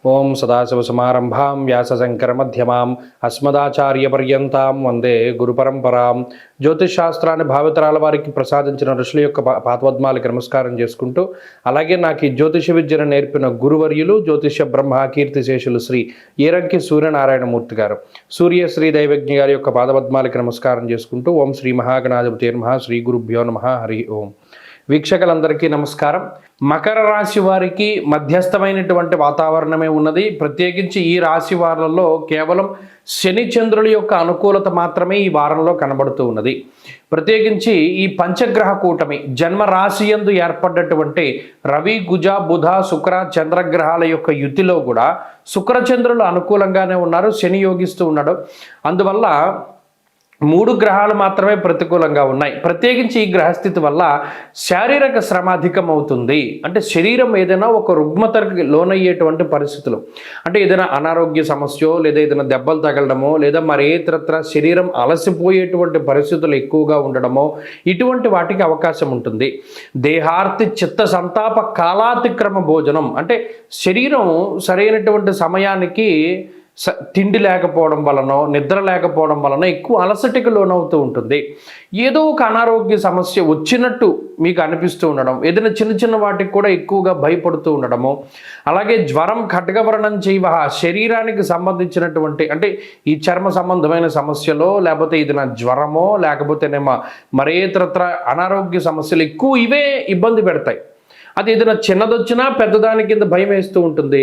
ఓం సదాశివసమారంభాం వ్యాసశంకరమధ్యమాం అస్మదాచార్యపర్యంతాం వందే గురుపరంపరాం. జ్యోతిష్ శాస్త్రాన్ని భావితరాల వారికి ప్రసాదించిన ఋషుల యొక్క పాదపద్మాలకి నమస్కారం చేసుకుంటూ, అలాగే నాకు ఈ జ్యోతిష విద్యను నేర్పిన గురువర్యులు జ్యోతిష బ్రహ్మ కీర్తిశేషులు శ్రీ ఈరంకి సూర్యనారాయణమూర్తి గారు, సూర్యశ్రీ దైవజ్ఞ గారి యొక్క పాదపద్మాలకి నమస్కారం చేసుకుంటూ, ఓం శ్రీ మహాగణాధిపతి నమః, శ్రీ గురుభ్యో నమః, హరి ఓం. వీక్షకులందరికీ నమస్కారం. మకర రాశి వారికి మధ్యస్థమైనటువంటి వాతావరణమే ఉన్నది. ప్రత్యేకించి ఈ రాశి వారంలో కేవలం శని చంద్రుల యొక్క అనుకూలత మాత్రమే ఈ వారంలో కనబడుతూ ఉన్నది. ప్రత్యేకించి ఈ పంచగ్రహ కూటమి జన్మ రాశి యందు ఏర్పడ్డటువంటి రవి, కుజ, బుధ, శుక్ర, చంద్రగ్రహాల యొక్క యుతిలో కూడా శుక్రచంద్రులు అనుకూలంగానే ఉన్నారు, శని యోగిస్తూ ఉన్నాడు. అందువల్ల 3 గ్రహాలు మాత్రమే ప్రతికూలంగా ఉన్నాయి. ప్రత్యేకించి ఈ గ్రహస్థితి వల్ల శారీరక శ్రమ అధికమవుతుంది. అంటే శరీరం ఏదైనా ఒక రుగ్మతకి లోనయ్యేటువంటి పరిస్థితులు, అంటే ఏదైనా అనారోగ్య సమస్య, లేదా ఏదైనా దెబ్బలు తగలడమో, లేదా మరి ఇతరత్ర శరీరం అలసిపోయేటువంటి పరిస్థితులు ఎక్కువగా ఉండడమో, ఇటువంటి వాటికి అవకాశం ఉంటుంది. దేహార్తి చిత్త సంతాప కాలాతిక్రమ భోజనం, అంటే శరీరం సరైనటువంటి సమయానికి తిండి లేకపోవడం వలన, నిద్ర లేకపోవడం వలన ఎక్కువ అలసటకు లోనవుతూ ఉంటుంది. ఏదో ఒక అనారోగ్య సమస్య వచ్చినట్టు మీకు అనిపిస్తూ ఉండడం, ఏదైనా చిన్న చిన్న వాటికి కూడా ఎక్కువగా భయపడుతూ ఉండడము, అలాగే జ్వరం, ఖడ్గవర్ణం చేయవ, శరీరానికి సంబంధించినటువంటి అంటే ఈ చర్మ సంబంధమైన సమస్యలో, లేకపోతే ఇది నా జ్వరమో, లేకపోతేనేమో మరేతరత్ర అనారోగ్య సమస్యలు ఎక్కువ ఇవే ఇబ్బంది పెడతాయి. అది ఏదైనా చిన్నదొచ్చినా పెద్దదాని కింద భయం వేస్తూ ఉంటుంది.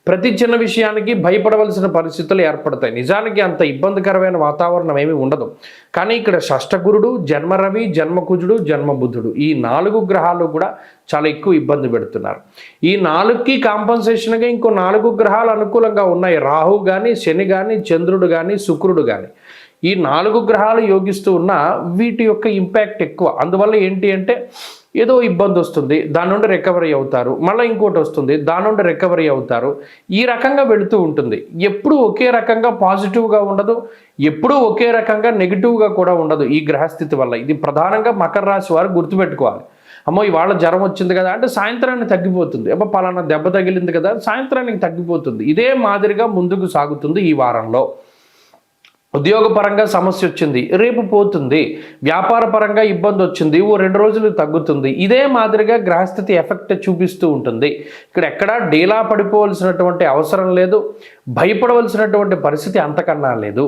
ప్రతి చిన్న విషయానికి భయపడవలసిన పరిస్థితులు ఏర్పడతాయి. నిజానికి అంత ఇబ్బందికరమైన వాతావరణం ఏమీ ఉండదు. కానీ ఇక్కడ షష్టగురుడు, జన్మరవి, జన్మకుజుడు, జన్మబుధుడు, ఈ 4 గ్రహాలు కూడా చాలా ఎక్కువ ఇబ్బంది పెడుతున్నారు. ఈ 4కి కాంపన్సేషన్గా ఇంకో 4 గ్రహాలు అనుకూలంగా ఉన్నాయి. రాహు కానీ, శని కానీ, చంద్రుడు కానీ, శుక్రుడు కానీ, ఈ 4 గ్రహాలు యోగిస్తూ ఉన్న వీటి యొక్క ఇంపాక్ట్ ఎక్కువ. అందువల్ల ఏంటి అంటే ఏదో ఇబ్బంది వస్తుంది, దాని నుండి రికవరీ అవుతారు, మళ్ళీ ఇంకోటి వస్తుంది, దాని నుండి రికవరీ అవుతారు. ఈ రకంగా వెళుతూ ఉంటుంది. ఎప్పుడూ ఒకే రకంగా పాజిటివ్గా ఉండదు, ఎప్పుడూ ఒకే రకంగా నెగిటివ్గా కూడా ఉండదు ఈ గ్రహస్థితి వల్ల. ఇది ప్రధానంగా మకర రాశి వారు గుర్తుపెట్టుకోవాలి. అమ్మో ఇవాళ జ్వరం వచ్చింది కదా అంటే సాయంత్రానికి తగ్గిపోతుంది. అబ్బా పలానా దెబ్బ తగిలింది కదా, సాయంత్రానికి తగ్గిపోతుంది. ఇదే మాదిరిగా ముందుకు సాగుతుంది ఈ వారంలో. ఉద్యోగపరంగా సమస్య వచ్చింది, రేపు పోతుంది. వ్యాపార పరంగా ఇబ్బంది వచ్చింది, ఓ 2 రోజులు తగ్గుతుంది. ఇదే మాదిరిగా గ్రహస్థితి ఎఫెక్ట్ చూపిస్తూ ఉంటుంది. ఇక్కడ ఎక్కడా డీలా పడిపోవలసినటువంటి అవసరం లేదు, భయపడవలసినటువంటి పరిస్థితి అంతకన్నా లేదు.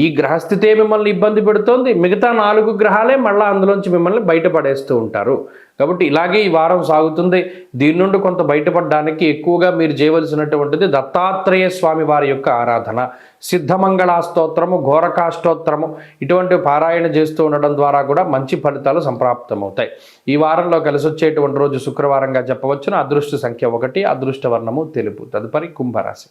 ఈ గ్రహస్థితే మిమ్మల్ని ఇబ్బంది పెడుతోంది, మిగతా 4 గ్రహాలే మళ్ళీ అందులోంచి మిమ్మల్ని బయటపడేస్తూ ఉంటారు. కాబట్టి ఇలాగే ఈ వారం సాగుతుంది. దీని నుండి కొంత బయటపడడానికి ఎక్కువగా మీరు చేయవలసినటువంటిది దత్తాత్రేయ స్వామి వారి యొక్క ఆరాధన, సిద్ధమంగళ స్తోత్రము, ఘోరకా స్తోత్రము, ఇటువంటి పారాయణ చేస్తూ ఉండడం ద్వారా కూడా మంచి ఫలితాలు సంప్రాప్తమవుతాయి. ఈ వారంలో కలిసి వచ్చేటువంటి రోజు శుక్రవారంగా చెప్పవచ్చును. అదృష్ట సంఖ్య 1, అదృష్ట వర్ణము తెలుపు. తదుపరి కుంభరాశి.